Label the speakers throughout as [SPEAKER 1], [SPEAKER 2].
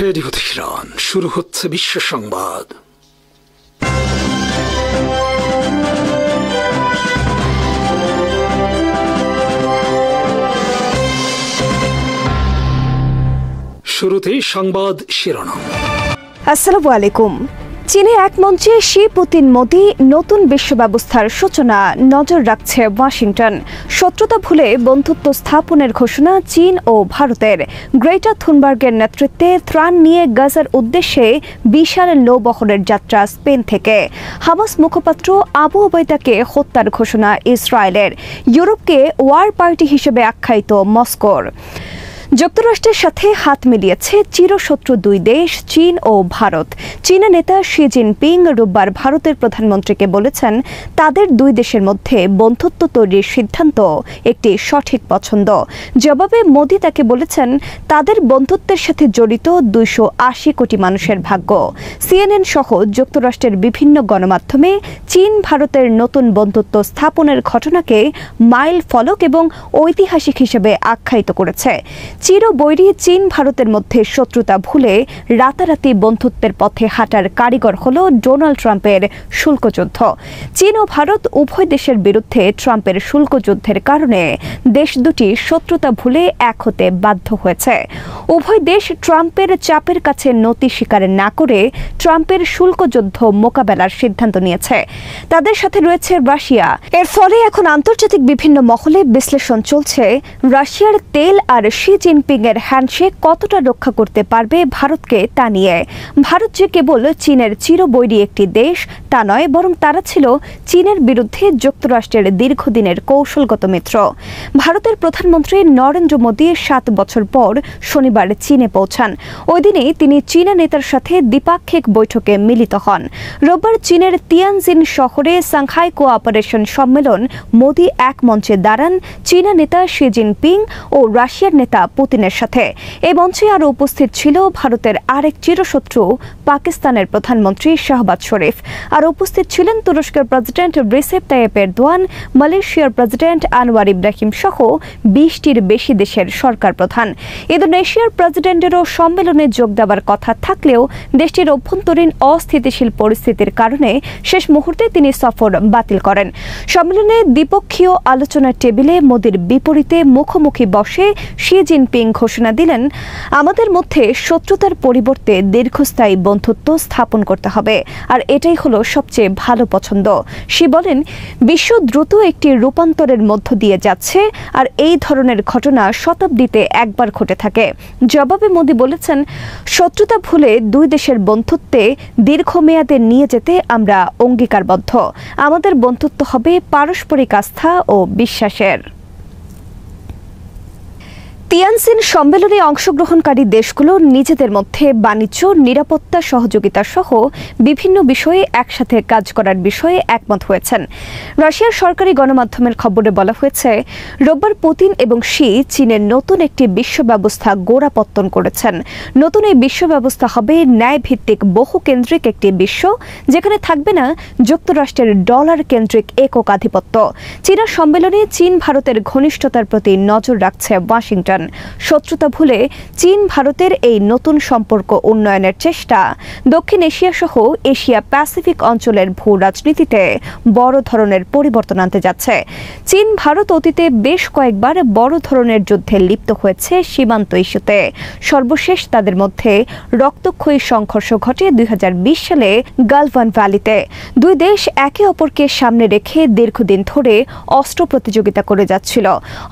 [SPEAKER 1] Radio Tehran, শুরু হচ্ছে বিশ্ব সংবাদ। শুরুতেই সংবাদ শিরোনাম।
[SPEAKER 2] আসসালামু আলাইকুম। চীনে এক মঞ্চে শি পুতিন মোদি নতুন বিশ্ব ব্যবস্থার সূচনা, নজর রাখছে ওয়াশিংটন। শত্রুতা ভুলে বন্ধুত্ব স্থাপনের ঘোষণা চীন ও ভারতের। গ্রেটা থুনবার্গের নেতৃত্বে ত্রাণ নিয়ে গাজার উদ্দেশ্যে বিশাল নৌবহরের যাত্রা স্পেন থেকে। হামাস মুখপাত্র আবু ওবায়দাকে হত্যার ঘোষণা ইসরায়েলের। ইউরোপকে ওয়ার পার্টি হিসেবে আখ্যায়িত মস্কোর। যুক্তরাষ্ট্রের সাথে হাত মিলিয়েছে চিরশত্রু দুই দেশ চীন ও ভারত। চীনা নেতা শি জিনপিং রোববার ভারতের প্রধানমন্ত্রীকে বলেছেন, তাদের দুই দেশের মধ্যে বন্ধুত্ব তৈরির সিদ্ধান্ত একটি সঠিক পছন্দ। জবাবে মোদি তাকে বলেছেন, তাদের বন্ধুত্বের সাথে জড়িত 280 কোটি মানুষের ভাগ্য। সিএনএন সহ যুক্তরাষ্ট্রের বিভিন্ন গণমাধ্যমে চীন ভারতের নতুন বন্ধুত্ব স্থাপনের ঘটনাকে মাইল ফলক এবং ঐতিহাসিক হিসেবে আখ্যায়িত করেছে। চিরবৈরী চীন ভারতের মধ্যে শত্রুতা ভুলে রাতারাতি বন্ধুত্বের পথে হাঁটার কারিগর হল ডোনাল্ড ট্রাম্পের শুল্ক যুদ্ধ। চীন ও ভারত উভয় দেশের বিরুদ্ধে ট্রাম্পের শুল্ক যুদ্ধের কারণে দেশ দুটি শত্রুতা ভুলে এক হতে বাধ্য হয়েছে। উভয় দেশ ট্রাম্পের চাপের কাছে নতি স্বীকার না করে ট্রাম্পের শুল্ক যুদ্ধ মোকাবেলার সিদ্ধান্ত নিয়েছে। তাদের সাথে রয়েছে রাশিয়া। এর ফলে এখন আন্তর্জাতিক বিভিন্ন মহলে বিশ্লেষণ চলছে, রাশিয়ার তেল আর শি জিনপিং এর হ্যান্ডশেক কতটা রক্ষা করতে পারবে ভারতকে তা নিয়ে। ভারত যে কেবল চীনের চিরবৈরী একটি দেশ তা নয়, বরং তারা ছিল চীনের বিরুদ্ধে যুক্তরাষ্ট্রের দীর্ঘদিনের কৌশলগত মিত্র। ভারতের প্রধানমন্ত্রী নরেন্দ্র মোদী 7 বছর পর শনিবার চীনে পৌঁছান। ওই দিনেই তিনি চীনা নেতার সাথে দ্বিপাক্ষিক বৈঠকে মিলিত হন। রোববার চীনের তিয়ানজিন শহরে সাংহাই কোঅপারেশন সম্মেলন মোদী এক মঞ্চে দাঁড়ান চীনা নেতা শি জিনপিং ও রাশিয়ার নেতা পুতিনের সাথে। এই মঞ্চে আরও উপস্থিত ছিল ভারতের আরেক চিরশত্রু পাকিস্তানের প্রধানমন্ত্রী শাহবাজ শরীফ। আর উপস্থিত ছিলেন তুরস্কের প্রেসিডেন্ট রিসেপ তাইয়েপ এরদোয়ান, মালয়েশিয়ার প্রেসিডেন্ট আনোয়ার ইব্রাহিম সহ 20টির বেশি দেশের সরকার প্রধান। ইন্দোনেশিয়ার প্রেসিডেন্টেরও সম্মেলনে যোগ দেওয়ার কথা থাকলেও দেশটির অভ্যন্তরীণ অস্থিতিশীল পরিস্থিতির কারণে শেষ মুহূর্তে তিনি সফর বাতিল করেন। সম্মেলনে দ্বিপক্ষীয় আলোচনার টেবিলে মোদির বিপরীতে মুখোমুখি বসে শি জিনপিং ঘোষণা দিলেন, আমাদের মধ্যে শত্রুতার পরিবর্তে দীর্ঘস্থায়ী বন্ধুত্ব স্থাপন করতে হবে, আর এটাই হলো সবচেয়ে ভালো পছন্দ। শি বলেন, বিশ্ব দ্রুত একটি রূপান্তরের মধ্য দিয়ে যাচ্ছে, আর এই ধরনের ঘটনা শতাব্দীতে একবার ঘটে থাকে। জবাবে মোদি বলেছেন, শত্রুতা ভুলে দুই দেশের বন্ধুত্বে দীর্ঘমেয়াদে নিয়ে যেতে আমরা অঙ্গীকারবদ্ধ। আমাদের বন্ধুত্ব হবে পারস্পরিক আস্থা ও বিশ্বাসের। তিয়ানজিন সম্মেলনে অংশগ্রহণকারী দেশগুলো নিজেদের মধ্যে বাণিজ্য, নিরাপত্তা, সহযোগিতা সহ বিভিন্ন বিষয়ে একসাথে কাজ করার বিষয়ে একমত হয়েছেন। রাশিয়ার সরকারি গণমাধ্যমের খবরে বলা হয়েছে, রোববার পুতিন এবং শি চীনের নতুন একটি বিশ্ব ব্যবস্থা গোড়াপত্তন করেছেন। নতুন এই বিশ্ব ব্যবস্থা হবে ন্যায়ভিত্তিক বহুকেন্দ্রিক একটি বিশ্ব, যেখানে থাকবে না যুক্তরাষ্ট্রের ডলার কেন্দ্রিক একক আধিপত্য। চীনা সম্মেলনে চীন ভারতের ঘনিষ্ঠতার প্রতি নজর রাখছে ওয়াশিংটন। শত্রুতা ভুলে চীন ভারতের এই নতুন সম্পর্ক উন্নয়নের চেষ্টা দক্ষিণ এশিয়া সহ এশিয়া প্যাসিফিক অঞ্চলের ভূ রাজনীতিতে বড় ধরনের পরিবর্তন আনতে যাচ্ছে। চীন ভারত অতীতে বেশ কয়েকবার বড় ধরনের যুদ্ধে লিপ্ত হয়েছে সীমান্ত ইস্যুতে। সর্বশেষ তাদের মধ্যে রক্তক্ষয়ী সংঘর্ষ ঘটে 2020 সালে গালওয়ান ভ্যালিতে। দুই দেশ একে অপরকে সামনে রেখে দীর্ঘদিন ধরে অস্ত্র প্রতিযোগিতা করে যাচ্ছিল।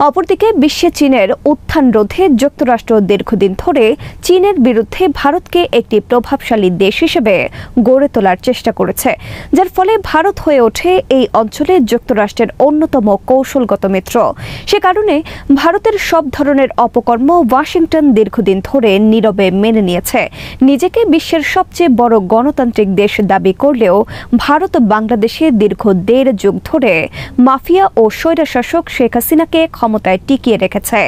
[SPEAKER 2] অপরদিকে বিশ্বে চীনের উত্থান রোধে যুক্তরাষ্ট্র দীর্ঘদিন ধরে চীনের বিরুদ্ধে ভারতকে একটি প্রভাবশালী দেশ হিসেবে গড়ে তোলার চেষ্টা করেছে, যার ফলে ভারত হয়ে ওঠে এই অঞ্চলে যুক্তরাষ্ট্রের অন্যতম কৌশলগত মিত্র। সে কারণে ভারতের সব ধরনের অপকর্ম ওয়াশিংটন দীর্ঘদিন ধরে নীরবে মেনে নিয়েছে। নিজেকে বিশ্বের সবচেয়ে বড় গণতান্ত্রিক দেশ দাবি করলেও ভারত বাংলাদেশে দীর্ঘ 1.5 যুগ ধরে মাফিয়া ও স্বৈরশাসক শেখ হাসিনাকে ক্ষমতায় টিকিয়ে রেখেছে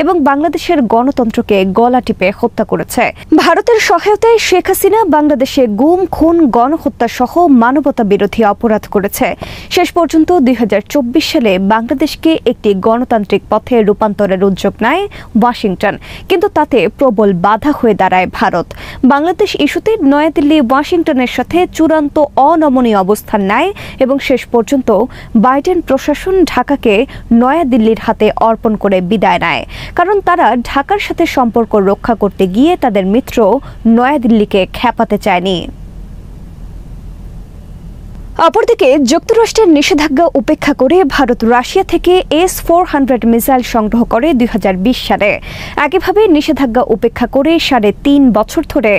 [SPEAKER 2] এবং এবং বাংলাদেশের গণতন্ত্রকে গলা টিপে হত্যা করেছে। ভারতের সহায়তায় শেখ হাসিনা বাংলাদেশে গুম, খুন, গণহত্যা সহ মানবতা বিরোধী অপরাধ করেছে। শেষ পর্যন্ত 2024 সালে বাংলাদেশকে একটি গণতান্ত্রিক পথে রূপান্তরের উদ্যোগ নেয় ওয়াশিংটন, কিন্তু তাতে প্রবল বাধা হয়ে দাঁড়ায় ভারত। বাংলাদেশ ইস্যুতে নয়াদিল্লি ওয়াশিংটনের সাথে চূড়ান্ত অনমনীয় অবস্থান নেয় এবং শেষ পর্যন্ত বাইডেন প্রশাসন ঢাকাকে নয়াদিল্লির হাতে অর্পণ করে বিদায় নেয়, কারণ তারা ঢাকার সাথে সম্পর্ক রক্ষা করতে গিয়ে তাদের মিত্র নয়াদিল্লিকে খেপাতে চায়নি। অপরদিকে যুক্তরাষ্ট্রের নিষেধাজ্ঞা উপেক্ষা করে ভারত রাশিয়া থেকে S-400 মিসাইল সংগ্রহ করে 2020 সালে। একইভাবে নিষেধাজ্ঞা উপেক্ষা করে 3.5 বছর ধরে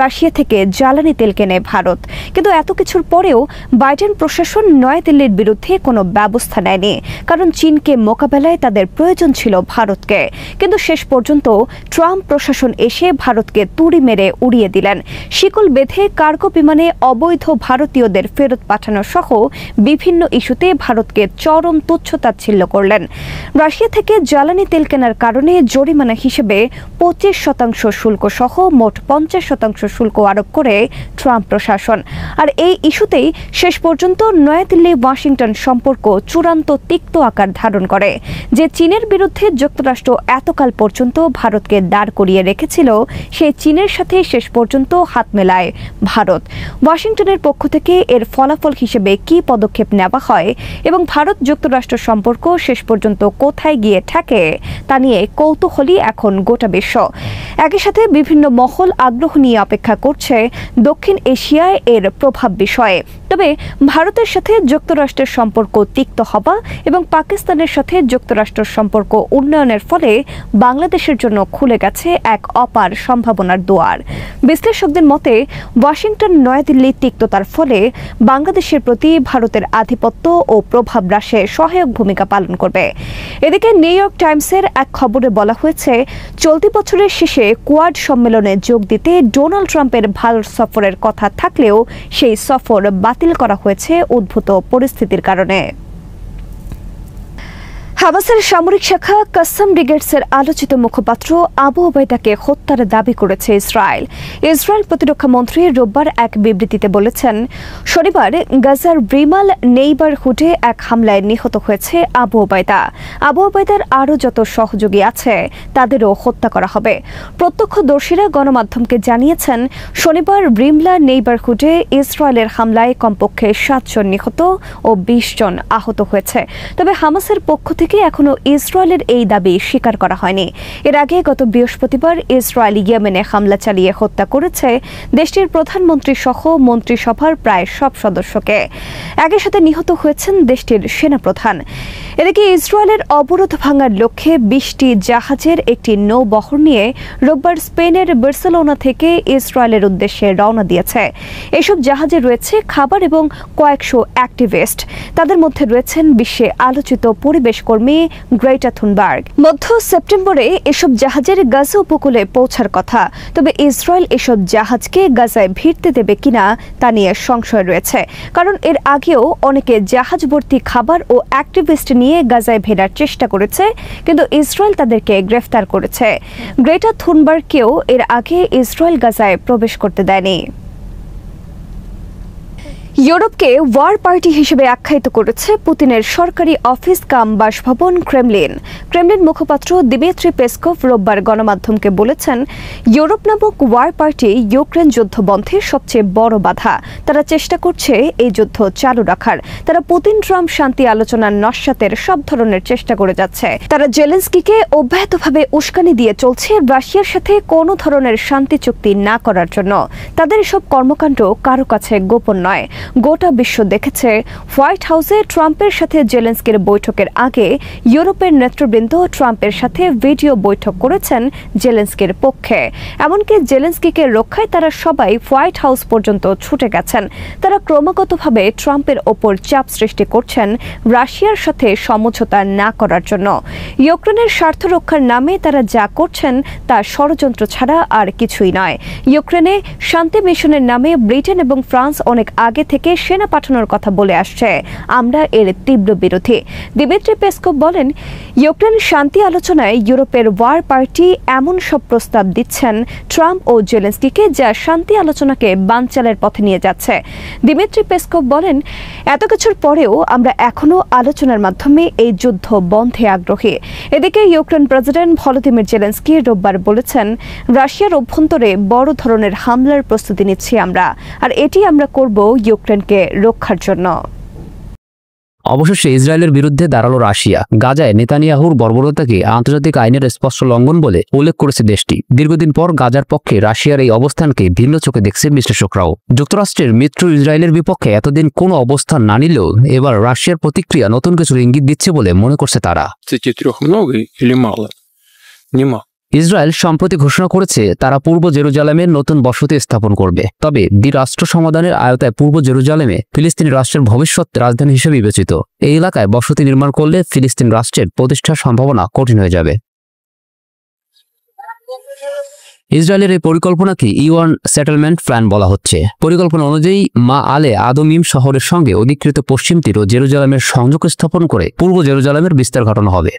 [SPEAKER 2] রাশিয়া থেকে জ্বালানি তেল কেনে ভারত। কিন্তু এত কিছুর পরেও বাইডেন প্রশাসন নয়াদিল্লির বিরুদ্ধে কোনো ব্যবস্থা নেয়নি, কারণ চীনকে মোকাবেলায় তাদের প্রয়োজন ছিল ভারতকে। কিন্তু শেষ পর্যন্ত ট্রাম্প প্রশাসন এসে ভারতকে তুড়ি মেরে উড়িয়ে দিলেন। শিকল বেঁধে কার্গো বিমানে অবৈধ ভারতীয়দের ফেরত পাঠানো সহ বিভিন্ন ইস্যুতে ভারতকে চরম তুচ্ছ-তাচ্ছিল্য করলেন। রাশিয়া থেকে জ্বালানি তেল কেনার কারণে জরিমানা হিসেবে 25% শুল্ক সহ মোট 50% শুল্ক আরোপ করে ট্রাম্প প্রশাসন। আর এই ইস্যুতেই শেষ পর্যন্ত নয়াদিল্লি ওয়াশিংটন সম্পর্ক চূড়ান্ত তিক্ত আকার ধারণ করে। যে চীনের বিরুদ্ধে যুক্তরাষ্ট্র এতকাল পর্যন্ত ভারতকে দাঁড় করিয়ে রেখেছিল, সেই চীনের সাথে শেষ পর্যন্ত হাত মেলায় ভারত। ওয়াশিংটনের পক্ষ থেকে এর ফলাফল হিসেবে কি পদক্ষেপ নেওয়া হয় এবং ভারত যুক্তরাষ্ট্র সম্পর্ক শেষ পর্যন্ত কোথায় গিয়ে ঠেকে, তা নিয়ে কৌতূহলী এখন গোটা বিশ্ব। একই সাথে বিভিন্ন মহল আগ্রহ নিয়ে অপেক্ষা করছে দক্ষিণ এশিয়ায় এর প্রভাব বিষয়ে। তবে ভারতের সাথে যুক্তরাষ্ট্রের সম্পর্ক তিক্ত হওয়া এবং পাকিস্তানের সাথে যুক্তরাষ্ট্রের সম্পর্ক উন্নয়নের ফলে বাংলাদেশের জন্য খুলে গেছে এক অপার সম্ভাবনার দুয়ার। বিশ্লেষকদের মতে ওয়াশিংটন নয়াদিল্লি তিক্ততার ফলে বাংলাদেশের প্রতি ভারতের আধিপত্য ও প্রভাব হ্রাসে সহায়ক ভূমিকা পালন করবে। এদিকে নিউ ইয়র্ক টাইমসের এক খবরে বলা হয়েছে, চলতি বছরের শেষে কোয়াড সম্মেলনে যোগ দিতে ডোনাল্ড ট্রাম্পের ভারত সফরের কথা থাকলেও সেই সফর বাতিল করা হয়েছে উদ্ভূত পরিস্থিতির কারণে। হামাসের সামরিক শাখা কাসাম ব্রিগেডসের আলোচিত মুখপাত্র আবু ওবায়দাকে হত্যার দাবি করেছে ইসরায়েল। ইসরায়েল প্রতিরক্ষা মন্ত্রী রোববার এক বিবৃতিতে বলেছেন, শনিবার গাজার ব্রিমাল নেইবারহুডে এক হামলায় নিহত হয়েছে আবু ওবায়দা। আবু ওবায়দার আরও যত সহযোগী আছে তাদেরও হত্যা করা হবে। প্রত্যক্ষদর্শীরা গণমাধ্যমকে জানিয়েছেন, শনিবার ব্রিমলা নেইবারহুডে ইসরায়েলের হামলায় কমপক্ষে 7 জন নিহত ও 20 জন আহত হয়েছে। তবে হামাসের পক্ষ থেকে এখনো ইসরায়েলের এই দাবি স্বীকার করা হয়নি। এর আগে গত বৃহস্পতিবার ইসরায়েল ইয়েমেনে হামলা চালিয়ে হত্যা করেছে দেশটির প্রধানমন্ত্রী সহ মন্ত্রিসভার প্রায় সব সদস্যকে। একই সাথে নিহত হয়েছেন দেশটির সেনাপ্রধান। এদিকে ইসরায়েলের অবরোধ ভাঙার লক্ষ্যে 20টি জাহাজের একটি নৌবহর নিয়ে রোববার স্পেনের বার্সেলোনা থেকে ইসরায়েলের উদ্দেশ্যে রওনা দিয়েছে। এসব জাহাজে রয়েছে খাবার এবং কয়েকশো অ্যাক্টিভিস্ট। তাদের মধ্যে রয়েছেন বিশ্বে আলোচিত পরিবেশ কর্মী গ্রেটা থুনবার্গ। মধ্য সেপ্টেম্বরে এসব জাহাজের গাজা উপকূলে পৌঁছার কথা। তবে ইসরায়েল এসব জাহাজকে গাজায় ভিড়তে দেবে কিনা তা নিয়ে সংশয় রয়েছে, কারণ এর আগেও অনেকে জাহাজ ভর্তি খাবার ও অ্যাক্টিভিস্ট নিয়ে গাজায় ফেরার চেষ্টা করেছে, কিন্তু ইসরায়েল তাদেরকে গ্রেফতার করেছে। গ্রেটা থুনবার্গকেও এর আগে ইসরায়েল গাজায় প্রবেশ করতে দেয়নি। ইউরোপকে ওয়ার পার্টি হিসেবে আখ্যায়িত করেছে পুতিনের সরকারি অফিস কাম বাসভবন ক্রেমলিন। ক্রেমলিন মুখপাত্র দিমিত্রি পেসকভ রোববার গণমাধ্যমকে বলেছেন, ইউরোপ নামক ওয়ার পার্টি ইউক্রেন যুদ্ধ বন্ধের সবচেয়ে বড় বাধা। তারা চেষ্টা করছে এই যুদ্ধ চালু রাখার। তারা পুতিন ট্রাম্প শান্তি আলোচনার নস্যাতের সব ধরনের চেষ্টা করে যাচ্ছে। তারা জেলেনস্কিকে অব্যাহতভাবে উস্কানি দিয়ে চলছে রাশিয়ার সাথে কোনো ধরনের শান্তি চুক্তি না করার জন্য। তাদের এসব কর্মকাণ্ড কারো কাছে গোপন নয়। গোটা বিশ্ব দেখেছে হোয়াইট হাউসে ট্রাম্পের সাথে জেলেনস্কির বৈঠকের আগে ইউরোপের নেতৃবৃন্দ ট্রাম্পের সাথে ভিডিও বৈঠক করেছেন জেলেনস্কির পক্ষে। এমনকি জেলেনস্কিকে রক্ষায় তারা সবাই হোয়াইট হাউস পর্যন্ত ছুটে গেছেন। তারা ক্রমাগতভাবে ট্রাম্পের ওপর চাপ সৃষ্টি করছেন রাশিয়ার সাথে সমঝোতা না করার জন্য। ইউক্রেনের স্বার্থ রক্ষার নামে তারা যা করছেন তা ষড়যন্ত্র ছাড়া আর কিছুই নয়। ইউক্রেনে শান্তি মিশনের নামে ব্রিটেন এবং ফ্রান্স অনেক আগে থেকে সেনা পাঠানোর কথা বলে আসছে। আমরা এর তীব্র বিরোধী। দিমিত্রি পেসকভ বলেন, ইউক্রেন ইউক্রেন শান্তি আলোচনায় ইউরোপের ওয়ার পার্টি এমন সব প্রস্তাব দিচ্ছেন ট্রাম্প ও জেলেনস্কিকে, যা শান্তি আলোচনাকে বানচালের পথে নিয়ে যাচ্ছে। দিমিত্রি পেসকভ বলেন, এত কিছুর পরেও আমরা এখনও আলোচনার মাধ্যমে এই যুদ্ধ বন্ধে আগ্রহী। এদিকে ইউক্রেন প্রেসিডেন্ট ভলোদিমির জেলেনস্কি রোববার বলেছেন, রাশিয়ার অভ্যন্তরে বড় ধরনের হামলার প্রস্তুতি নিচ্ছি আমরা, আর এটি আমরা করব ইউক্রেনকে রক্ষার জন্য।
[SPEAKER 3] অবশেষে ইসরায়েলের বিরুদ্ধে দাঁড়ালো রাশিয়া। গাজায় নেতানিয়াহুর বর্বরতাকে আন্তর্জাতিক আইনের স্পষ্ট লঙ্ঘন বলে উল্লেখ করেছে দেশটি। দীর্ঘদিন পর গাজার পক্ষে রাশিয়ার এই অবস্থানকে ভিন্ন চোখে দেখছে বিশ্লেষকরাও। যুক্তরাষ্ট্রের মিত্র ইসরায়েলের বিপক্ষে এতদিন কোনো অবস্থান না নিলেও এবার রাশিয়ার প্রতিক্রিয়া নতুন কিছুর ইঙ্গিত দিচ্ছে বলে মনে করছে তারা। ইসরায়েল সম্প্রতি ঘোষণা করেছে তারা পূর্ব জেরুজালেমে নতুন বসতি স্থাপন করবে। তবে দ্বিরাষ্ট্র সমাধানের আয়তায় পূর্ব জেরুজালেমে ফিলিস্তিনি রাষ্ট্রের ভবিষ্যৎ রাজধানী হিসেবে বিবেচিত এই এলাকায় বসতি নির্মাণ করলে ফিলিস্তিন রাষ্ট্রের প্রতিষ্ঠার সম্ভাবনা কঠিন হয়ে যাবে। ইসরায়েলের এই পরিকল্পনাকে ইওয়ান সেটেলমেন্ট প্ল্যান বলা হচ্ছে। পরিকল্পনা অনুযায়ী মা আলে আদমিম শহরের সঙ্গে অধিকৃত পশ্চিম তীর ও জেরুজালেমের সংযোগ স্থাপন করে পূর্ব জেরুজালেমের বিস্তার ঘটানো হবে।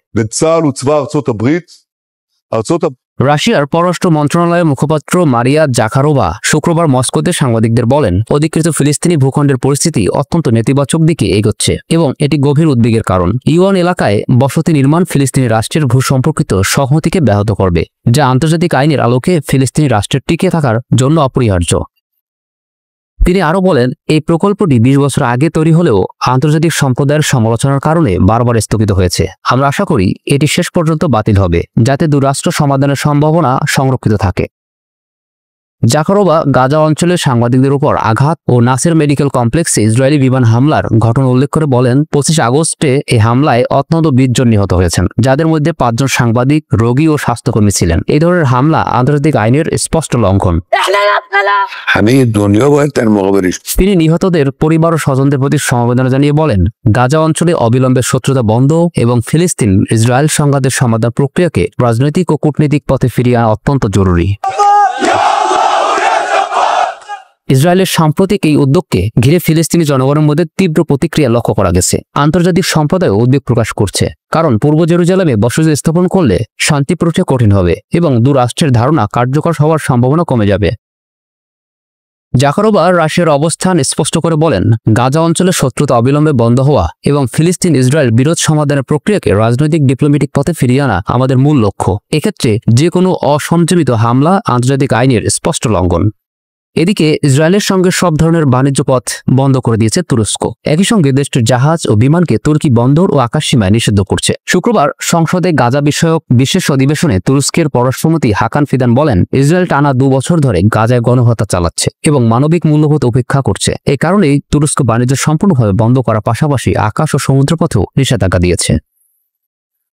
[SPEAKER 3] রাশিয়ার পররাষ্ট্র মন্ত্রণালয়ের মুখপাত্র মারিয়া জাখারোভা শুক্রবার মস্কোতে সাংবাদিকদের বলেন, অধিকৃত ফিলিস্তিনি ভূখণ্ডের পরিস্থিতি অত্যন্ত নেতিবাচক দিকে এগোচ্ছে এবং এটি গভীর উদ্বেগের কারণ। ইওয়ান এলাকায় বসতি নির্মাণ ফিলিস্তিনি রাষ্ট্রের ভূ সম্পর্কিত সংহতিকে ব্যাহত করবে, যা আন্তর্জাতিক আইনের আলোকে ফিলিস্তিনি রাষ্ট্রের টিকে থাকার জন্য অপরিহার্য। তিনি আরও বলেন, এই প্রকল্পটি ২০ বছর আগে তৈরি হলেও আন্তর্জাতিক সম্প্রদায়ের সমালোচনার কারণে বারবার স্থগিত হয়েছে। আমরা আশা করি এটি শেষ পর্যন্ত বাতিল হবে, যাতে দুরাষ্ট্র সমাধানের সম্ভাবনা সংরক্ষিত থাকে। জাকারোভা গাজা অঞ্চলের সাংবাদিকদের উপর আঘাত ও নাসের মেডিকেল কমপ্লেক্সে ইসরায়েলি বিমান হামলার ঘটনা উল্লেখ করে বলেন, ২৫ আগস্টে এই হামলায় অন্তত ২০ জন নিহত হয়েছেন, যাদের মধ্যে ৫ জন সাংবাদিক, রোগী ও স্বাস্থ্যকর্মী ছিলেন। এই ধরনের হামলা আন্তর্জাতিক আইনের স্পষ্ট লঙ্ঘন। তিনি নিহতদের পরিবার ও স্বজনদের প্রতি সমবেদনা জানিয়ে বলেন, গাজা অঞ্চলে অবিলম্বে শত্রুতা বন্ধ এবং ফিলিস্তিন ইসরায়েল সংঘাতের সমাধান প্রক্রিয়াকে রাজনৈতিক ও কূটনৈতিক পথে ফিরিয়ে আনা অত্যন্ত জরুরি। ইসরায়েলের সাম্প্রতিক এই উদ্যোগকে ঘিরে ফিলিস্তিনি জনগণের মধ্যে তীব্র প্রতিক্রিয়া লক্ষ্য করা গেছে। আন্তর্জাতিক সম্প্রদায় উদ্বেগ প্রকাশ করছে, কারণ পূর্ব জেরুজালেমে বসতি স্থাপন করলে শান্তি প্রক্রিয়া কঠিন হবে এবং দুরাষ্ট্রের ধারণা কার্যকর হওয়ার সম্ভাবনা কমে যাবে। জাকারোভা রাশিয়ার অবস্থান স্পষ্ট করে বলেন, গাজা অঞ্চলে শত্রুতা অবিলম্বে বন্ধ হওয়া এবং ফিলিস্তিন ইসরায়েল বিরোধ সমাধানের প্রক্রিয়াকে রাজনৈতিক ডিপ্লোম্যাটিক পথে ফিরিয়ে আনা আমাদের মূল লক্ষ্য। এক্ষেত্রে যে কোনো অসংযমিত হামলা আন্তর্জাতিক আইনের স্পষ্ট লঙ্ঘন। এদিকে ইসরায়েলের সঙ্গে সব ধরনের বাণিজ্য পথ বন্ধ করে দিয়েছে তুরস্ক। একই সঙ্গে দেশটির জাহাজ ও বিমানকে তুর্কি বন্দর ও আকাশসীমায় নিষিদ্ধ করছে। শুক্রবার সংসদে গাজা বিষয়ক বিশেষ অধিবেশনে তুরস্কের পররাষ্ট্রমন্ত্রী হাকান ফিদান বলেন, ইসরায়েল টানা ২ বছর ধরে গাজায় গণহত্যা চালাচ্ছে এবং মানবিক মূল্যবোধ উপেক্ষা করছে। এই কারণেই তুরস্ক বাণিজ্য সম্পূর্ণভাবে বন্ধ করার পাশাপাশি আকাশ ও সমুদ্রপথেও নিষেধাজ্ঞা দিয়েছে।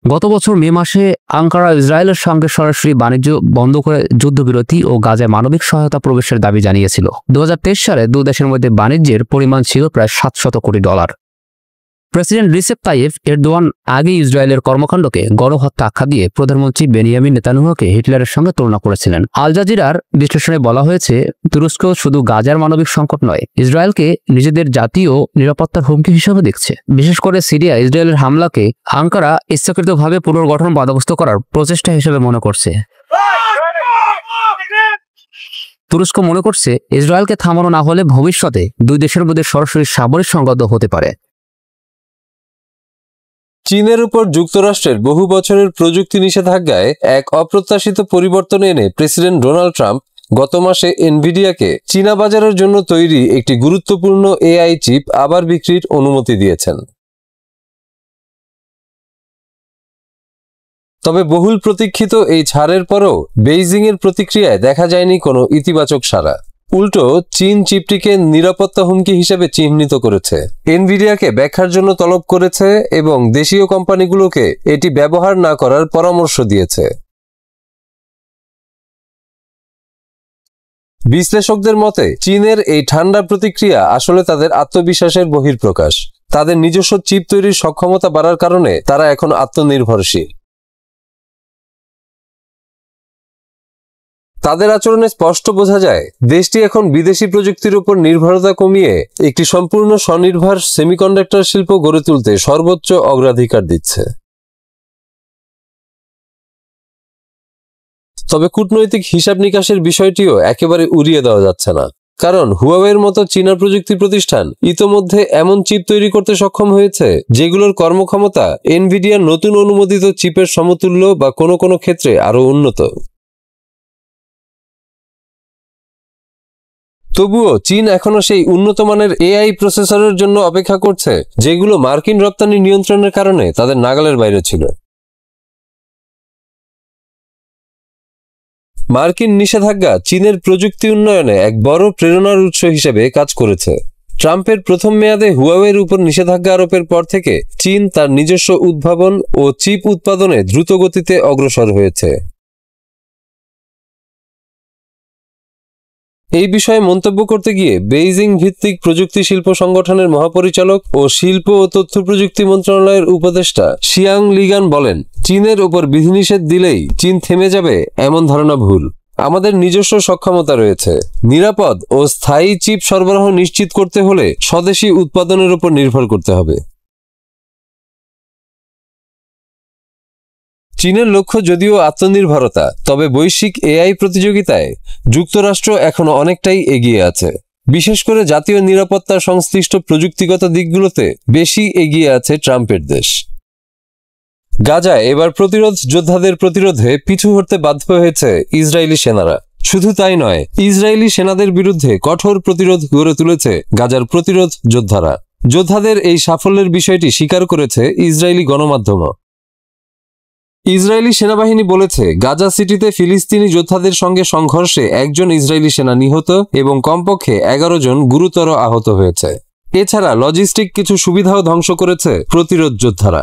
[SPEAKER 3] গত বছর মে মাসে আঙ্কারা ইসরায়েলের সঙ্গে সরাসরি বাণিজ্য বন্ধ করে যুদ্ধবিরতি ও গাজায় মানবিক সহায়তা প্রবেশের দাবি জানিয়েছিল। ২০২৩ সালে দু দেশের মধ্যে বাণিজ্যের পরিমাণ ছিল প্রায় $৭০০ কোটি। প্রেসিডেন্ট রিসেপ তাইয়েপ এরদোয়ান আগে ইসরায়েলের কর্মকাণ্ডকে গণহত্যা আখ্যা দিয়ে প্রধানমন্ত্রী বেনিয়ামিন নেতানিয়াহুকে হিটলারের সঙ্গে তুলনা করেছিলেন। আল জাজিরার বিশ্লেষণে বলা হয়েছে, তুরস্ক শুধু গাজার মানবিক সংকট নয়, ইসরায়েলকে নিজেদের জাতীয় নিরাপত্তার হুমকি হিসেবে দেখছে। বিশেষ করে সিরিয়া ইসরায়েলের হামলাকে আঙ্কারা ইচ্ছাকৃতভাবে পুনর্গঠন বাধাগ্রস্ত করার প্রচেষ্টা হিসেবে মনে করছে। তুরস্ক মনে করছে, ইসরায়েলকে থামানো না হলে ভবিষ্যতে দুই দেশের মধ্যে সরাসরি সামরিক সংঘাত হতে পারে।
[SPEAKER 4] চীনের উপর যুক্তরাষ্ট্রের বহু বছরের প্রযুক্তি নিষেধাজ্ঞায় এক অপ্রত্যাশিত পরিবর্তন এনে প্রেসিডেন্ট ডোনাল্ড ট্রাম্প গত মাসে এনভিডিয়াকে চীনা বাজারের জন্য তৈরি একটি গুরুত্বপূর্ণ এআই চিপ আবার বিক্রির অনুমতি দিয়েছেন। তবে বহুল প্রতীক্ষিত এই ছাড়ের পরও বেইজিংয়ের প্রতিক্রিয়ায় দেখা যায়নি কোনো ইতিবাচক সাড়া। উল্টো চীন চিপটিকে নিরাপত্তা হুমকি হিসেবে চিহ্নিত করেছে, এনভিডিয়াকে ব্যাখ্যার জন্য তলব করেছে এবং দেশীয় কোম্পানিগুলোকে এটি ব্যবহার না করার পরামর্শ দিয়েছে। বিশ্লেষকদের মতে, চীনের এই ঠান্ডা প্রতিক্রিয়া আসলে তাদের আত্মবিশ্বাসের বহিঃপ্রকাশ। তাদের নিজস্ব চিপ তৈরির সক্ষমতা বাড়ার কারণে তারা এখন আত্মনির্ভরশীল। তাদের আচরণে স্পষ্ট বোঝা যায়, দেশটি এখন বিদেশি প্রযুক্তির উপর নির্ভরতা কমিয়ে একটি সম্পূর্ণ স্বনির্ভর সেমিকন্ডাক্টর শিল্প গড়ে তুলতে সর্বোচ্চ অগ্রাধিকার দিচ্ছে। তবে কূটনৈতিক হিসাব নিকাশের বিষয়টিও একেবারে উড়িয়ে দেওয়া যাচ্ছে না, কারণ হুয়াওয়ের মতো চীনা প্রযুক্তি প্রতিষ্ঠান ইতোমধ্যে এমন চিপ তৈরি করতে সক্ষম হয়েছে যেগুলোর কর্মক্ষমতা এনভিডিয়ার নতুন অনুমোদিত চিপের সমতুল্য বা কোনো কোনো ক্ষেত্রে আরও উন্নত। তবুও চীন এখনো সেই উন্নত মানের এআই প্রসেসরের জন্য অপেক্ষা করছে যেগুলো মার্কিন রপ্তানি নিয়ন্ত্রণের কারণে তাদের নাগালের বাইরে ছিল। মার্কিন নিষেধাজ্ঞা চীনের প্রযুক্তি উন্নয়নে এক বড় প্রেরণার উৎস হিসেবে কাজ করেছে। ট্রাম্পের প্রথম মেয়াদে হুয়াওয়ের উপর নিষেধাজ্ঞা আরোপের পর থেকে চীন তার নিজস্ব উদ্ভাবন ও চিপ উৎপাদনে দ্রুত গতিতে অগ্রসর হয়েছে। এই বিষয়ে মন্তব্য করতে গিয়ে বেইজিং ভিত্তিক প্রযুক্তি শিল্প সংগঠনের মহাপরিচালক ও শিল্প ও তথ্য প্রযুক্তি মন্ত্রণালয়ের উপদেষ্টা শিয়াং লিগান বলেন, চীনের ওপর বিধিনিষেধ দিলেই চীন থেমে যাবে এমন ধারণা ভুল। আমাদের নিজস্ব সক্ষমতা রয়েছে। নিরাপদ ও স্থায়ী চিপ সরবরাহ নিশ্চিত করতে হলে স্বদেশী উৎপাদনের উপর নির্ভর করতে হবে। চীনের লক্ষ্য যদিও আত্মনির্ভরতা, তবে বৈশ্বিক এআই প্রতিযোগিতায় যুক্তরাষ্ট্র এখনো অনেকটাই এগিয়ে আছে। বিশেষ করে জাতীয় নিরাপত্তা সংশ্লিষ্ট প্রযুক্তিগত দিকগুলোতে বেশি এগিয়ে আছে ট্রাম্পের দেশ। গাজায় এবার প্রতিরোধ যোদ্ধাদের প্রতিরোধে পিছু হটতে বাধ্য হয়েছে ইসরায়েলি সেনারা। শুধু তাই নয়, ইসরায়েলি সেনাদের বিরুদ্ধে কঠোর প্রতিরোধ গড়ে তুলেছে গাজার প্রতিরোধ যোদ্ধারা। যোদ্ধাদের এই সাফল্যের বিষয়টি স্বীকার করেছে ইসরায়েলি গণমাধ্যমও। ইসরায়েলি সেনাবাহিনী বলেছে, গাজা সিটিতে ফিলিস্তিনি যোদ্ধাদের সঙ্গে সংঘর্ষে একজন ইসরায়েলি সেনা নিহত এবং কমপক্ষে 11 জন গুরুতর আহত হয়েছে। এছাড়া লজিস্টিক কিছু সুবিধাও ধ্বংস করেছে প্রতিরোধ যোদ্ধারা।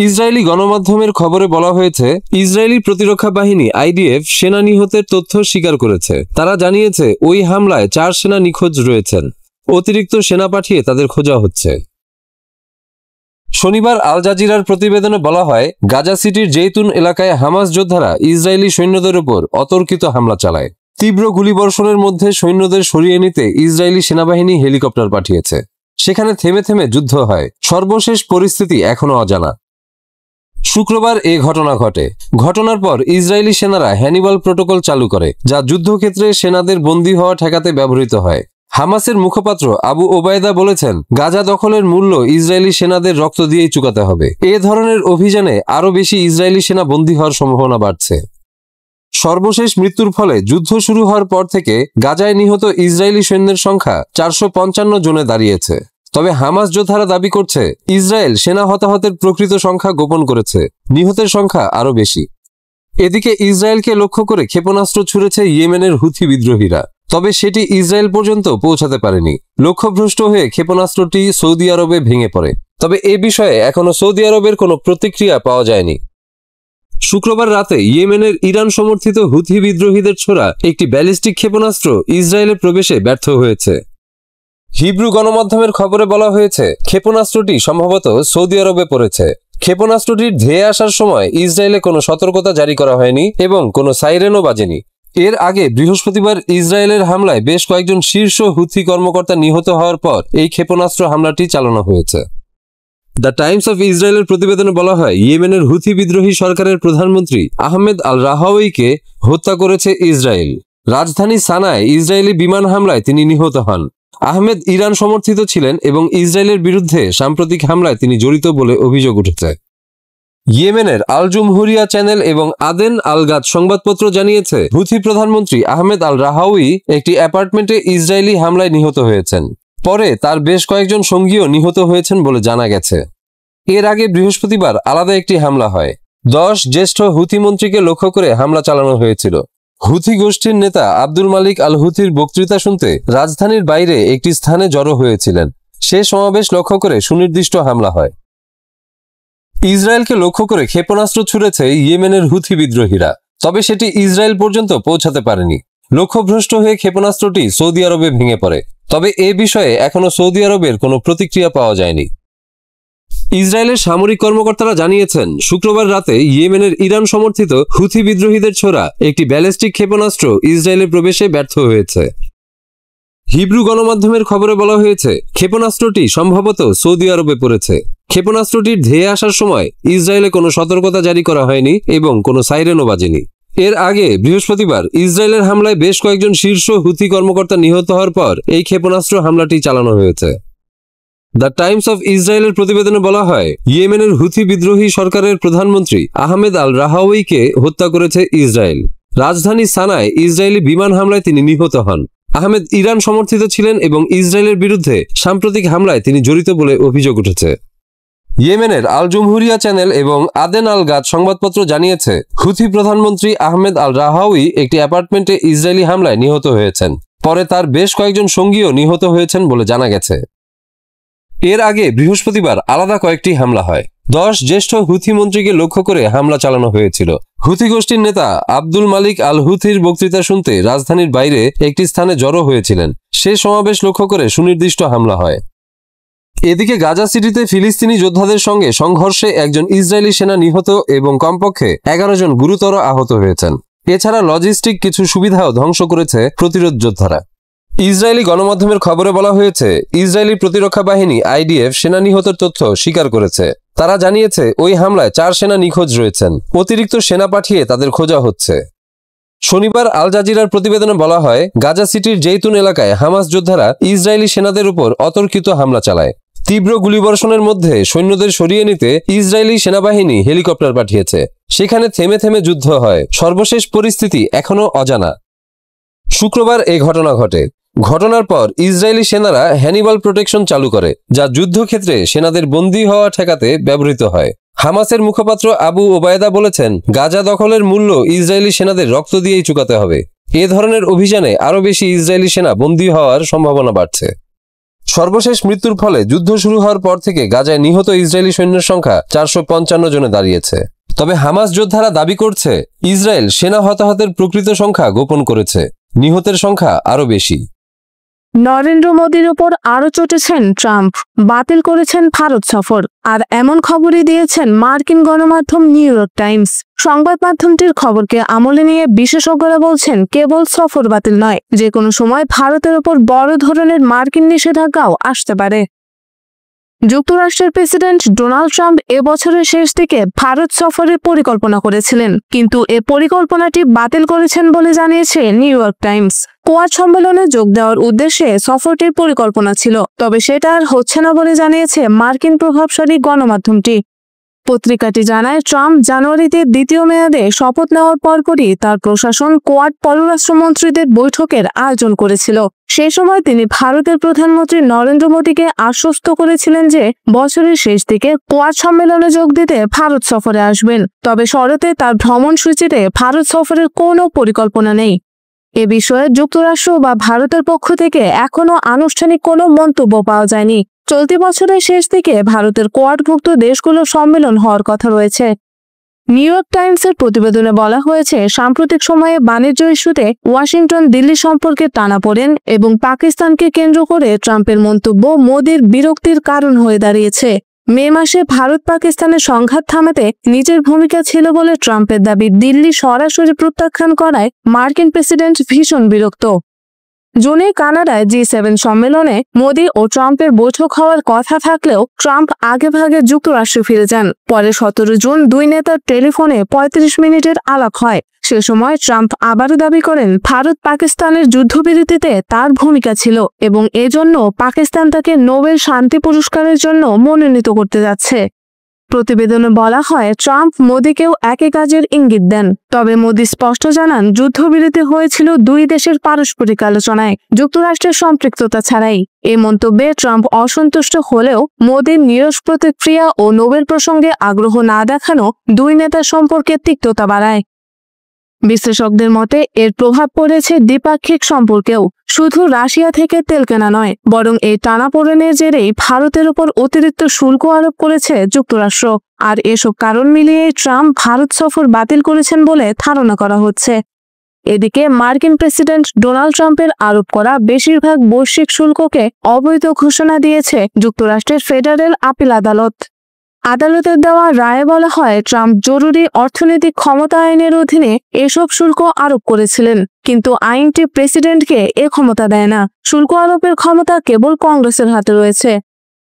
[SPEAKER 4] ইসরায়েলি গণমাধ্যমের খবরে বলা হয়েছে, ইসরায়েলি প্রতিরক্ষা বাহিনী আইডিএফ সেনা নিহতের তথ্য স্বীকার করেছে। তারা জানিয়েছে ওই হামলায় 4 সেনা নিখোঁজ রয়েছেন। অতিরিক্ত সেনা পাঠিয়ে তাদের খোঁজা হচ্ছে। শনিবার আল জাজিরার প্রতিবেদনে বলা হয়, গাজা সিটির জেইতুন এলাকায় হামাস যোদ্ধারা ইসরায়েলি সৈন্যদের উপর অতর্কিত হামলা চালায়। তীব্র গুলিবর্ষণের মধ্যে সৈন্যদের সরিয়ে নিতে ইসরায়েলি সেনাবাহিনী হেলিকপ্টার পাঠিয়েছে। সেখানে থেমে থেমে যুদ্ধ হয়। সর্বশেষ পরিস্থিতি এখনো অজানা। শুক্রবার এ ঘটনা ঘটে। ঘটনার পর ইসরায়েলি সেনারা হ্যানিবাল প্রোটোকল চালু করে, যা যুদ্ধক্ষেত্রে সেনাদের বন্দী হওয়া ঠেকাতে ব্যবহৃত হয়। হামাসের মুখপাত্র আবু ওবায়দা বলেছেন, গাজা দখলের মূল্য ইসরায়েলি সেনাদের রক্ত দিয়েই চুকাতে হবে। এ ধরনের অভিযানে আরও বেশি ইসরায়েলি সেনা বন্দী হওয়ার সম্ভাবনা বাড়ছে। সর্বশেষ মৃত্যুর ফলে যুদ্ধ শুরু হওয়ার পর থেকে গাজায় নিহত ইসরায়েলি সৈন্যের সংখ্যা 455 জনে দাঁড়িয়েছে। তবে হামাস যোদ্ধারা দাবি করছে, ইসরায়েল সেনা হতাহতের প্রকৃত সংখ্যা গোপন করেছে। নিহতের সংখ্যা আরও বেশি। এদিকে ইসরায়েলকে লক্ষ্য করে ক্ষেপণাস্ত্র ছুড়েছে ইয়েমেনের হুথি বিদ্রোহীরা। তবে সেটি ইসরায়েল পর্যন্ত পৌঁছাতে পারেনি। লক্ষ্যভ্রষ্ট হয়ে ক্ষেপণাস্ত্রটি সৌদি আরবে ভেঙে পড়ে। তবে এ বিষয়ে এখনো সৌদি আরবের কোনো প্রতিক্রিয়া পাওয়া যায়নি। শুক্রবার রাতে ইয়েমেনের ইরান সমর্থিত হুথি বিদ্রোহীদের ছোড়া একটি ব্যালিস্টিক ক্ষেপণাস্ত্র ইসরায়েলে প্রবেশে ব্যর্থ হয়েছে। হিব্রু গণমাধ্যমের খবরে বলা হয়েছে, ক্ষেপণাস্ত্রটি সম্ভবত সৌদি আরবে পড়েছে। ক্ষেপণাস্ত্রটির ধেয়ে আসার সময় ইসরায়েলে কোনো সতর্কতা জারি করা হয়নি এবং কোনো সাইরেনও বাজেনি। এর আগে বৃহস্পতিবার ইসরায়েলের হামলায় বেশ কয়েকজন শীর্ষ হুথি কর্মকর্তা নিহত হওয়ার পর এই ক্ষেপণাস্ত্র হামলাটি চালানো হয়েছে। দ্য টাইমস অফ ইসরায়েলের প্রতিবেদনে বলা হয়, ইয়েমেনের হুথি বিদ্রোহী সরকারের প্রধানমন্ত্রী আহমেদ আল রাহাওয়িকে হত্যা করেছে ইসরায়েল। রাজধানী সানায় ইসরায়েলি বিমান হামলায় তিনি নিহত হন। আহমেদ ইরান সমর্থিত ছিলেন এবং ইসরায়েলের বিরুদ্ধে সাম্প্রতিক হামলায় তিনি জড়িত বলে অভিযোগ উঠেছে। ইয়েমেনের আল জুমহুরিয়া চ্যানেল এবং আদেন আল গাদ সংবাদপত্র জানিয়েছে, হুথি প্রধানমন্ত্রী আহমেদ আল রাহাওয়ি একটি অ্যাপার্টমেন্টে ইসরায়েলি হামলায় নিহত হয়েছেন। পরে তার বেশ কয়েকজন সঙ্গীও নিহত হয়েছেন বলে জানা গেছে। এর আগে বৃহস্পতিবার আলাদা একটি হামলা হয়। 10 জ্যেষ্ঠ হুথি মন্ত্রীকে লক্ষ্য করে হামলা চালানো হয়েছিল। হুথি গোষ্ঠীর নেতা আব্দুল মালিক আল হুথির বক্তৃতা শুনতে রাজধানীর বাইরে একটি স্থানে জড়ো হয়েছিলেন। সে সমাবেশ লক্ষ্য করে সুনির্দিষ্ট হামলা হয়। ইসরায়েলকে লক্ষ্য করে ক্ষেপণাস্ত্র ছুড়েছে ইয়েমেনের হুথি বিদ্রোহীরা। তবে সেটি ইসরায়েল পর্যন্ত পৌঁছাতে পারেনি। লক্ষ্যভ্রষ্ট হয়ে ক্ষেপণাস্ত্রটি সৌদি আরবে ভেঙে পড়ে। তবে এ বিষয়ে এখনো সৌদি আরবের কোনো প্রতিক্রিয়া পাওয়া যায়নি। ইসরায়েলের সামরিক কর্মকর্তারা জানিয়েছেন, শুক্রবার রাতে ইয়েমেনের ইরান সমর্থিত হুথি বিদ্রোহীদের ছোড়া একটি ব্যালিস্টিক ক্ষেপণাস্ত্র ইসরায়েলে প্রবেশে ব্যর্থ হয়েছে। হিব্রু গণমাধ্যমের খবরে বলা হয়েছে ক্ষেপণাস্ত্রটি সম্ভবত সৌদি আরবে পড়েছে। ক্ষেপণাস্ত্রটির ধেয়ে আসার সময় ইসরায়েলে কোনো সতর্কতা জারি করা হয়নি এবং কোনো সাইরেনও বাজেনি। এর আগে বৃহস্পতিবার ইসরায়েলের হামলায় বেশ কয়েকজন শীর্ষ হুথি কর্মকর্তা নিহত হওয়ার পর এই ক্ষেপণাস্ত্র হামলাটি চালানো হয়েছে। দ্য টাইমস অফ ইসরায়েলের প্রতিবেদনে বলা হয় ইয়েমেনের হুথি বিদ্রোহী সরকারের প্রধানমন্ত্রী আহমেদ আল রাহাউইকে হত্যা করেছে ইসরায়েল। রাজধানী সানায় ইসরায়েলি বিমান হামলায় তিনি নিহত হন। আহমেদ ইরান সমর্থিত ছিলেন এবং ইসরায়েলের বিরুদ্ধে সাম্প্রতিক হামলায় তিনি জড়িত বলে অভিযোগ উঠেছে। ইয়েমেনের আল জুমহুরিয়া চ্যানেল এবং আদেন আল গাদ সংবাদপত্র জানিয়েছে হুথি প্রধানমন্ত্রী আহমেদ আল রাহাউই একটি অ্যাপার্টমেন্টে ইসরায়েলি হামলায় নিহত হয়েছেন। পরে তার বেশ কয়েকজন সঙ্গীও নিহত হয়েছেন বলে জানা গেছে। এর আগে বৃহস্পতিবার আলাদা কয়েকটি হামলা হয়। 10 জ্যেষ্ঠ হুথি মন্ত্রীকে লক্ষ্য করে হামলা চালানো হয়েছিল। হুথি গোষ্ঠীর নেতা আব্দুল মালিক আল হুথির বক্তৃতা শুনতে রাজধানীর বাইরে একটি স্থানে জড়ো হয়েছিলেন। সে সমাবেশ লক্ষ্য করে সুনির্দিষ্ট হামলা হয়। এদিকে গাজা সিটিতে ফিলিস্তিনি যোদ্ধাদের সঙ্গে সংঘর্ষে একজন ইসরায়েলি সেনা নিহত এবং কমপক্ষে 11 জন গুরুতর আহত হয়েছেন। এছাড়া লজিস্টিক কিছু সুবিধাও ধ্বংস করেছে প্রতিরোধ যোদ্ধারা। ইসরায়েলি গণমাধ্যমের খবরে বলা হয়েছে ইসরায়েলি প্রতিরক্ষা বাহিনী IDF সেনা নিহতের তথ্য স্বীকার করেছে। তারা জানিয়েছে ওই হামলায় 4 সেনা নিখোঁজ রয়েছেন। অতিরিক্ত সেনা পাঠিয়ে তাদের খোঁজা হচ্ছে। শনিবার আল জাজিরার প্রতিবেদনে বলা হয় গাজা সিটির জেইতুন এলাকায় হামাস যোদ্ধারা ইসরায়েলি সেনাদের উপর অতর্কিত হামলা চালায়। তীব্র গুলিবর্ষণের মধ্যে সৈন্যদের সরিয়ে নিতে ইসরায়েলি সেনাবাহিনী হেলিকপ্টার পাঠিয়েছে। সেখানে থেমে থেমে যুদ্ধ হয়। সর্বশেষ পরিস্থিতি এখনও অজানা। শুক্রবার এই ঘটনা ঘটে। ঘটনার পর ইসরায়েলি সেনারা হ্যানিবাল প্রোটেকশন চালু করে, যা যুদ্ধক্ষেত্রে সেনাদের বন্দী হওয়া ঠেকাতে ব্যবহৃত হয়। হামাসের মুখপাত্র আবু ওবায়দা বলেছেন গাজা দখলের মূল্য ইসরায়েলি সেনাদের রক্ত দিয়েই চুকাতে হবে। এ ধরনের অভিযানে আরও বেশি ইসরায়েলি সেনা বন্দী হওয়ার সম্ভাবনা বাড়ছে। সর্বশেষ মৃত্যুর ফলে যুদ্ধ শুরু হওয়ার পর থেকে গাজায় নিহত ইসরায়েলি সৈন্যের সংখ্যা 455 জনে দাঁড়িয়েছে। তবে হামাস যোদ্ধারা দাবি করছে ইসরায়েল সেনা হতাহতের প্রকৃত সংখ্যা গোপন করেছে। নিহতের সংখ্যা আরও বেশি।
[SPEAKER 5] নরেন্দ্র মোদীর ওপর আরও চটেছেন ট্রাম্প, বাতিল করেছেন ভারত সফর। আর এমন খবরই দিয়েছেন মার্কিন গণমাধ্যম নিউ ইয়র্ক টাইমস। সংবাদ মাধ্যমটির খবরকে আমলে নিয়ে বিশেষজ্ঞরা বলছেন কেবল সফর বাতিল নয়, যে কোনো সময় ভারতের ওপর বড় ধরনের মার্কিন নিষেধাজ্ঞাও আসতে পারে। যুক্তরাষ্ট্রের প্রেসিডেন্ট ডোনাল্ড ট্রাম্প এবছরের শেষ দিকে ভারত সফরের পরিকল্পনা করেছিলেন, কিন্তু এ পরিকল্পনাটি বাতিল করেছেন বলে জানিয়েছে নিউ ইয়র্ক টাইমস। কোয়াড সম্মেলনে যোগ দেওয়ার উদ্দেশ্যে সফরটির পরিকল্পনা ছিল, তবে সেটা আর হচ্ছে না বলে জানিয়েছে মার্কিন প্রভাবশালী গণমাধ্যমটি। পত্রিকাটি জানায় ট্রাম্প জানুয়ারিতে দ্বিতীয় মেয়াদে শপথ নেওয়ার পরপরই তার প্রশাসন কোয়াড পররাষ্ট্রমন্ত্রীদের বৈঠকের আয়োজন করেছিল। সেই সময় তিনি ভারতের প্রধানমন্ত্রী নরেন্দ্র মোদীকে আশ্বস্ত করেছিলেন যে বছরের শেষ দিকে কোয়াড সম্মেলনে যোগ দিতে ভারত সফরে আসবেন। তবে শরতে তার ভ্রমণসূচিতে ভারত সফরের কোনো পরিকল্পনা নেই। এ বিষয়ে যুক্তরাষ্ট্র বা ভারতের পক্ষ থেকে এখনো আনুষ্ঠানিক কোনো মন্তব্য পাওয়া যায়নি। চলতি বছরের শেষ দিকে ভারতের কোয়াডভুক্ত দেশগুলোর সম্মেলন হওয়ার কথা রয়েছে। নিউ ইয়র্ক টাইমসের প্রতিবেদনে বলা হয়েছে সাম্প্রতিক সময়ে বাণিজ্য ইস্যুতে ওয়াশিংটন দিল্লি সম্পর্কে টানাপোড়েন এবং পাকিস্তানকে কেন্দ্র করে ট্রাম্পের মন্তব্য মোদির বিরক্তির কারণ হয়ে দাঁড়িয়েছে। মে মাসে ভারত পাকিস্তানের সংঘাত থামাতে নিজের ভূমিকা ছিল বলে ট্রাম্পের দাবি দিল্লি সরাসরি প্রত্যাখ্যান করায় মার্কিন প্রেসিডেন্ট ভীষণ বিরক্ত। জুনে কানাডায় G7 সম্মেলনে মোদি ও ট্রাম্পের বৈঠক হওয়ার কথা থাকলেও ট্রাম্প আগেভাগে যুক্তরাষ্ট্রে ফিরে যান। পরে 17 জুন দুই নেতার টেলিফোনে 35 মিনিটের আলাপ হয়। সে সময় ট্রাম্প আবারও দাবি করেন ভারত পাকিস্তানের যুদ্ধবিরতিতে তার ভূমিকা ছিল এবং এজন্য পাকিস্তান তাকে নোবেল শান্তি পুরস্কারের জন্য মনোনীত করতে যাচ্ছে। প্রতিবেদনে বলা হয় ট্রাম্প মোদিকেও একই কাজের ইঙ্গিত দেন, তবে মোদি স্পষ্ট জানান যুদ্ধবিরতি হয়েছিল দুই দেশের পারস্পরিক আলোচনায়, যুক্তরাষ্ট্রের সম্পৃক্ততা ছাড়াই। এই মন্তব্যে ট্রাম্প অসন্তুষ্ট হলেও মোদির নীরস প্রতিক্রিয়া ও নোবেল প্রসঙ্গে আগ্রহ না দেখানো দুই নেতার সম্পর্কে তিক্ততা বাড়ায়। বিশ্লেষকদের মতে এর প্রভাব পড়েছে দ্বিপাক্ষিক সম্পর্কেও। শুধু রাশিয়া থেকে তেল কেনা নয়, বরং এই টানাপোড়েনের জেরেই ভারতের উপর অতিরিক্ত শুল্ক আরোপ করেছে যুক্তরাষ্ট্র। আর এসব কারণ মিলিয়ে ট্রাম্প ভারত সফর বাতিল করেছেন বলে ধারণা করা হচ্ছে। এদিকে মার্কিন প্রেসিডেন্ট ডোনাল্ড ট্রাম্পের আরোপ করা বেশিরভাগ বৈশ্বিক শুল্ককে অবৈধ ঘোষণা দিয়েছে যুক্তরাষ্ট্রের ফেডারেল আপিল আদালত। আদালতের দেওয়া রায়ে বলা হয় ট্রাম্প জরুরি অর্থনৈতিক ক্ষমতা আইনের অধীনে এসব শুল্ক আরোপ করেছিলেন, কিন্তু আইনটি প্রেসিডেন্টকে এ ক্ষমতা দেয় না। শুল্ক আরোপের ক্ষমতা কেবল কংগ্রেসের হাতে রয়েছে।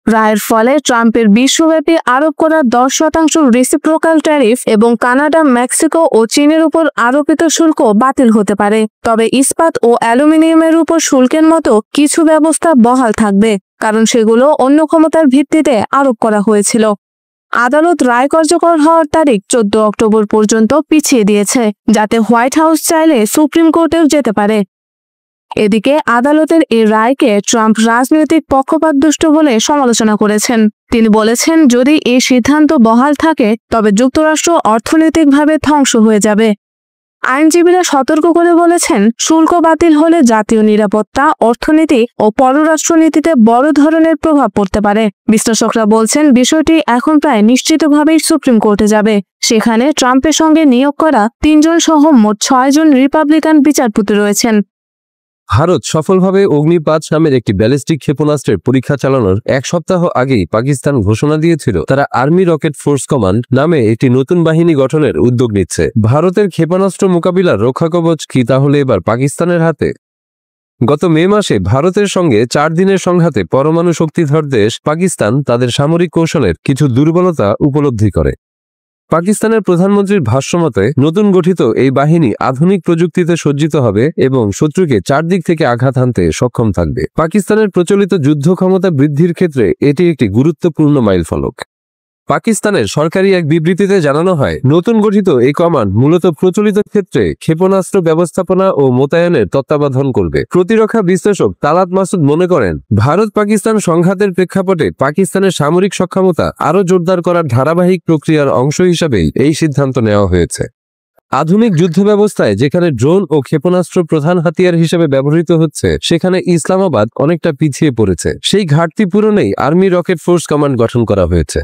[SPEAKER 5] রায়ের ফলে ট্রাম্পের বিশ্বব্যাপী আরোপ করা 10% রেসিপ্রোকাল ট্যারিফ এবং কানাডা, মেক্সিকো ও চীনের উপর আরোপিত শুল্ক বাতিল হতে পারে। তবে ইস্পাত ও অ্যালুমিনিয়ামের উপর শুল্কের মতো কিছু ব্যবস্থা বহাল থাকবে, কারণ সেগুলো অন্য ক্ষমতার ভিত্তিতে আরোপ করা হয়েছিল। আদালত রায় কার্যকর হওয়ার তারিখ 14 অক্টোবর পর্যন্ত পিছিয়ে দিয়েছে, যাতে হোয়াইট হাউস চাইলে সুপ্রিম কোর্টেও যেতে পারে। এদিকে আদালতের এই রায়কে ট্রাম্প রাজনৈতিক পক্ষপাতদুষ্ট বলে সমালোচনা করেছেন। তিনি বলেছেন, যদি এই সিদ্ধান্ত বহাল থাকে তবে যুক্তরাষ্ট্র অর্থনৈতিকভাবে ধ্বংস হয়ে যাবে। আইনজীবীরা সতর্ক করে বলেছেন, শুল্ক বাতিল হলে জাতীয় নিরাপত্তা, অর্থনীতি ও পররাষ্ট্রনীতিতে বড় ধরনের প্রভাব পড়তে পারে। বিশ্লেষকরা বলছেন, বিষয়টি এখন প্রায় নিশ্চিতভাবেই সুপ্রিম কোর্টে যাবে। সেখানে ট্রাম্পের সঙ্গে নিয়োগ করা 3 জন সহ মোট 6 জন রিপাবলিকান বিচারপতি রয়েছেন।
[SPEAKER 4] ভারত সফলভাবে অগ্নি-5 নামের একটি ব্যালিস্টিক ক্ষেপণাস্ত্রের পরীক্ষা চালানোর 1 সপ্তাহ আগেই পাকিস্তান ঘোষণা দিয়েছিল তারা আর্মি রকেট ফোর্স কমান্ড নামে একটি নতুন বাহিনী গঠনের উদ্যোগ নিচ্ছে। ভারতের ক্ষেপণাস্ত্র মোকাবিলার রক্ষাকবচ কি তাহলে এবার পাকিস্তানের হাতে? গত মে মাসে ভারতের সঙ্গে 4 দিনের সংঘাতে পরমাণু শক্তিধর দেশ পাকিস্তান তাদের সামরিক কৌশলের কিছু দুর্বলতা উপলব্ধি করে। পাকিস্তানের প্রধানমন্ত্রীর ভাষ্যমতে নতুন গঠিত এই বাহিনী আধুনিক প্রযুক্তিতে সজ্জিত হবে এবং শত্রুকে 4 দিক থেকে আঘাত হানতে সক্ষম থাকবে। পাকিস্তানের প্রচলিত যুদ্ধ ক্ষমতা বৃদ্ধির ক্ষেত্রে এটি একটি গুরুত্বপূর্ণ মাইলফলক। পাকিস্তানের সরকারি এক বিবৃতিতে জানানো হয়, নতুন গঠিত এই কমান্ড মূলত প্রচলিত ক্ষেত্রে ক্ষেপণাস্ত্র ব্যবস্থাপনা ও মোতায়েনের তত্ত্বাবধান করবে। প্রতিরক্ষা বিশ্লেষক তালাত মাসুদ মনে করেন, ভারত পাকিস্তান সংঘাতের প্রেক্ষাপটে পাকিস্তানের সামরিক সক্ষমতা আরও জোরদার করার ধারাবাহিক প্রক্রিয়ার অংশ হিসাবেই এই সিদ্ধান্ত নেওয়া হয়েছে। আধুনিক যুদ্ধ ব্যবস্থায় যেখানে ড্রোন ও ক্ষেপণাস্ত্র প্রধান হাতিয়ার হিসেবে ব্যবহৃত হচ্ছে, সেখানে ইসলামাবাদ অনেকটা পিছিয়ে পড়েছে। সেই ঘাটতি পূরণেই আর্মি রকেট ফোর্স কমান্ড গঠন করা হয়েছে।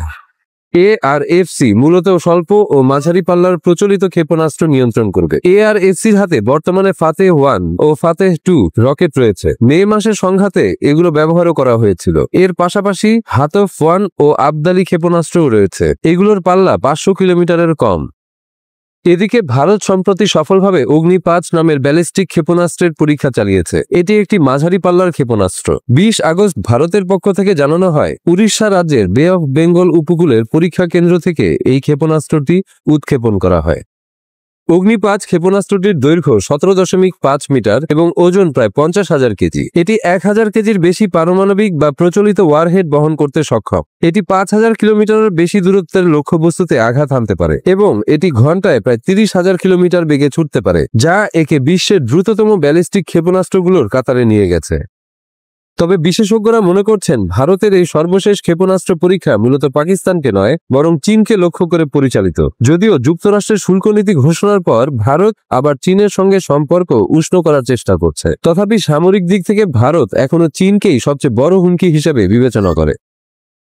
[SPEAKER 4] ARFC মূলত স্বল্প ও মাঝারি পাল্লার প্রচলিত ক্ষেপণাস্ত্র নিয়ন্ত্রণ করবে। ARFCর হাতে বর্তমানে ফাতেহ 1 ও ফাতেহ 2 রকেট রয়েছে। মে মাসের সংঘাতে এগুলো ব্যবহারও করা হয়েছিল। এর পাশাপাশি হাতফ 1 ও আবদালি ক্ষেপণাস্ত্রও রয়েছে। এগুলোর পাল্লা 500 কিলোমিটারের কম। এদিকে ভারত সম্প্রতি সফলভাবে অগ্নি-5 নামের ব্যালিস্টিক ক্ষেপণাস্ত্রের পরীক্ষা চালিয়েছে। এটি একটি মাঝারি পাল্লার ক্ষেপণাস্ত্র। 20 আগস্ট ভারতের পক্ষ থেকে জানানো হয়, উড়িষ্যা রাজ্যের বে অফ বেঙ্গল উপকূলের পরীক্ষা কেন্দ্র থেকে এই ক্ষেপণাস্ত্রটি উৎক্ষেপণ করা হয়। অগ্নি-5 ক্ষেপণাস্ত্রটির দৈর্ঘ্য 17.5 মিটার এবং ওজন প্রায় 50,000 কেজি। এটি 1000 কেজির বেশি পারমাণবিক বা প্রচলিত ওয়ারহেড বহন করতে সক্ষম। এটি 5000 কিলোমিটারের বেশি দূরত্বের লক্ষ্যবস্তুতে আঘাত হানতে পারে এবং এটি ঘন্টায় প্রায় 30,000 কিলোমিটার বেগে ছুটতে পারে, যা একে বিশ্বের দ্রুততম ব্যালিস্টিক ক্ষেপণাস্ত্রগুলোর কাতারে নিয়ে গেছে। তবে বিশেষজ্ঞরা মনে করছেন, ভারতের এই সর্বশেষ ক্ষেপণাস্ত্র পরীক্ষা মূলত পাকিস্তানকে নয়, বরং চীনকে লক্ষ্য করে পরিচালিত। যদিও যুক্তরাষ্ট্রের শুল্ক নীতি ঘোষণার পর ভারত আবার চীনের সঙ্গে সম্পর্ক উষ্ণ করার চেষ্টা করছে। তথাপি সামরিক দিক থেকে ভারত এখনো চীনকেই সবচেয়ে বড় হুমকি হিসেবে বিবেচনা করে।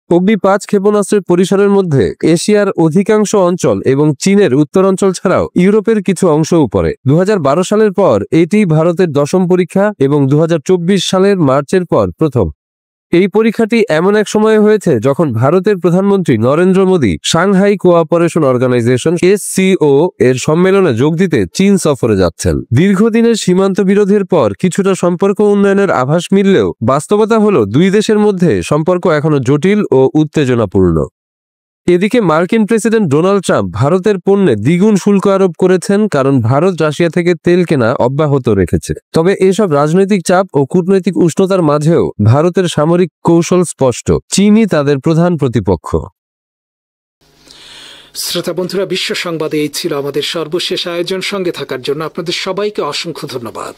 [SPEAKER 4] অগ্নি-5 ক্ষেপণাস্ত্রের পরিসরের মধ্যে এশিয়ার অধিকাংশ অঞ্চল এবং চীনের উত্তরাঞ্চল ছাড়াও ইউরোপের কিছু অংশও পড়ে। 2012 সালের পর এটি ভারতের 10ম পরীক্ষা এবং 2024 সালের মার্চের পর প্রথম। এই পরীক্ষাটি এমন এক সময়ে হয়েছে যখন ভারতের প্রধানমন্ত্রী Narendra Modi Shanghai cooperation organisation SCO এর সম্মেলনে যোগ দিতে চীন সফরে যাচ্ছেন। দীর্ঘদিনের সীমান্ত বিরোধের পর কিছুটা সম্পর্ক উন্নয়নের আভাস মিললেও বাস্তবতা হলো দুই দেশের মধ্যে সম্পর্ক এখনো জটিল ও উত্তেজনাপূর্ণ। এদিকে মার্কিন প্রেসিডেন্ট ডোনাল্ড ট্রাম্প ভারতের পণ্যে দ্বিগুণ শুল্ক আরোপ করেছেন, কারণ ভারত রাশিয়া থেকে তেল কেনা অব্যাহত রেখেছে। তবে এসব রাজনৈতিক চাপ ও কূটনৈতিক উষ্ণতার মাঝেও ভারতের সামরিক কৌশল স্পষ্ট, চীনই তাদের প্রধান প্রতিপক্ষ।
[SPEAKER 1] শ্রোতা বন্ধুরা, বিশ্ব সংবাদে এই ছিল আমাদের সর্বশেষ আয়োজন। সঙ্গে থাকার জন্য আপনাদের সবাইকে অসংখ্য ধন্যবাদ।